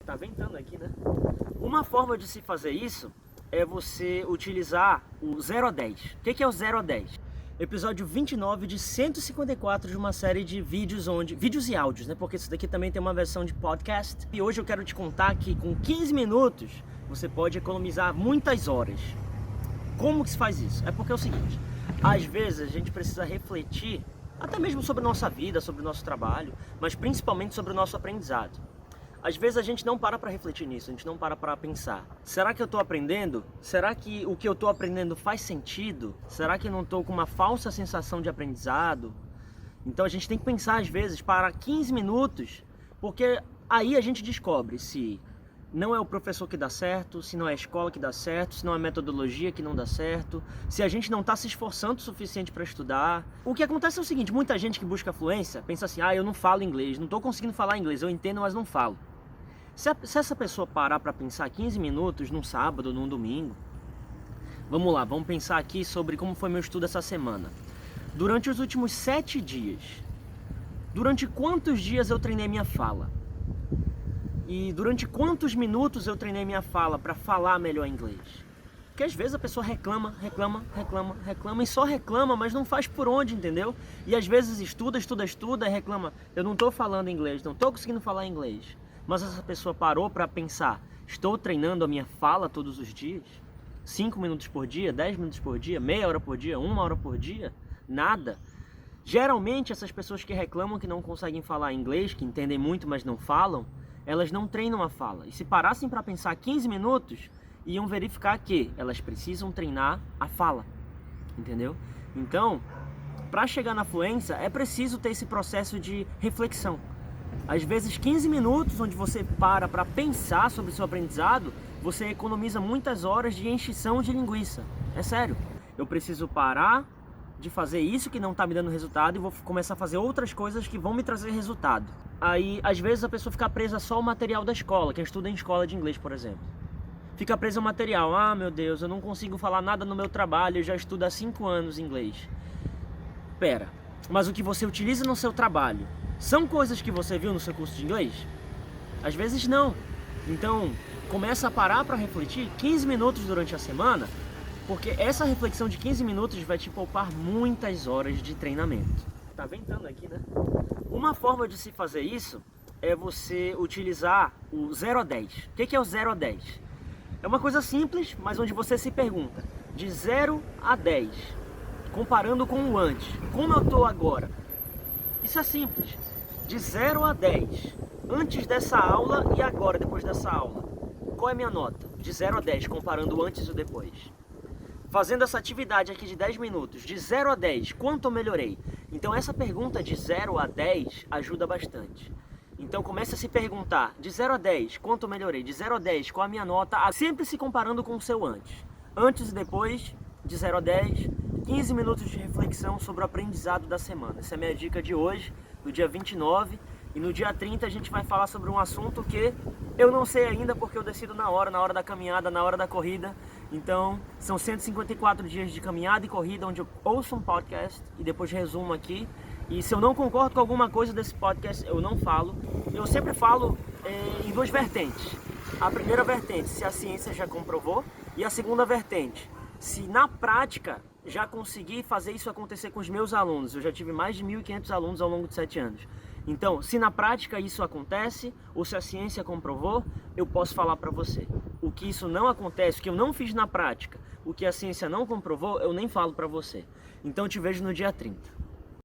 Tá ventando aqui, né? Uma forma de se fazer isso é você utilizar o 0 a 10. O que é o 0 a 10? Episódio 29 de 154 de uma série de vídeos vídeos e áudios, né? Porque isso daqui também tem uma versão de podcast. E hoje eu quero te contar que com 15 minutos você pode economizar muitas horas. Como que se faz isso? É porque é o seguinte, às vezes a gente precisa refletir até mesmo sobre a nossa vida, sobre o nosso trabalho, mas principalmente sobre o nosso aprendizado. Às vezes a gente não para refletir nisso, a gente não para pensar. Será que eu estou aprendendo? Será que o que eu estou aprendendo faz sentido? Será que eu não estou com uma falsa sensação de aprendizado? Então a gente tem que pensar às vezes, parar 15 minutos, porque aí a gente descobre se não é o professor que dá certo, se não é a escola que dá certo, se não é a metodologia que não dá certo, se a gente não está se esforçando o suficiente para estudar. O que acontece é o seguinte, muita gente que busca fluência pensa assim, eu não falo inglês, não estou conseguindo falar inglês, eu entendo, mas não falo. Se essa pessoa parar para pensar 15 minutos num sábado, num domingo, vamos lá, vamos pensar aqui sobre como foi meu estudo essa semana. Durante os últimos 7 dias, durante quantos dias eu treinei minha fala? E durante quantos minutos eu treinei minha fala para falar melhor inglês? Porque às vezes a pessoa reclama e só reclama, mas não faz por onde, entendeu? E às vezes estuda e reclama, eu não estou falando inglês, não estou conseguindo falar inglês. Mas essa pessoa parou para pensar, estou treinando a minha fala todos os dias? 5 minutos por dia, 10 minutos por dia, meia hora por dia, 1 hora por dia? Nada. Geralmente essas pessoas que reclamam que não conseguem falar inglês, que entendem muito, mas não falam, elas não treinam a fala. E se parassem para pensar 15 minutos, iam verificar que elas precisam treinar a fala, entendeu? Então, para chegar na fluência, é preciso ter esse processo de reflexão. Às vezes 15 minutos onde você para pensar sobre o seu aprendizado, você economiza muitas horas de encheção de linguiça. É sério. Eu preciso parar de fazer isso que não está me dando resultado e vou começar a fazer outras coisas que vão me trazer resultado. Aí, às vezes, a pessoa fica presa só ao material da escola, quem estuda em escola de inglês, por exemplo. Fica presa ao material. Meu Deus, eu não consigo falar nada no meu trabalho, eu já estudo há 5 anos inglês. Pera, mas o que você utiliza no seu trabalho são coisas que você viu no seu curso de inglês? Às vezes não. Então, começa a parar para refletir 15 minutos durante a semana, porque essa reflexão de 15 minutos vai te poupar muitas horas de treinamento. Tá ventando aqui, né? Uma forma de se fazer isso é você utilizar o 0 a 10. O que é o 0 a 10? É uma coisa simples, mas onde você se pergunta, de 0 a 10, comparando com o antes, como eu estou agora? Isso é simples, de 0 a 10, antes dessa aula e agora, depois dessa aula. Qual é a minha nota? De 0 a 10, comparando o antes e o depois. Fazendo essa atividade aqui de 10 minutos, de 0 a 10, quanto eu melhorei? Então essa pergunta de 0 a 10 ajuda bastante. Então comece a se perguntar, de 0 a 10, quanto eu melhorei? De 0 a 10, qual a minha nota? Sempre se comparando com o seu antes. Antes e depois, de 0 a 10, 15 minutos de reflexão sobre o aprendizado da semana. Essa é a minha dica de hoje, no dia 29. E no dia 30 a gente vai falar sobre um assunto que eu não sei ainda, porque eu decido na hora da caminhada, na hora da corrida. Então, são 154 dias de caminhada e corrida, onde eu ouço um podcast e depois resumo aqui. E se eu não concordo com alguma coisa desse podcast, eu não falo. Eu sempre falo em 2 vertentes. A primeira vertente, se a ciência já comprovou, e a segunda vertente, se na prática já consegui fazer isso acontecer com os meus alunos. Eu já tive mais de 1.500 alunos ao longo de 7 anos. Então, se na prática isso acontece, ou se a ciência comprovou, eu posso falar para você. O que isso não acontece, o que eu não fiz na prática, o que a ciência não comprovou, eu nem falo para você. Então, eu te vejo no dia 30.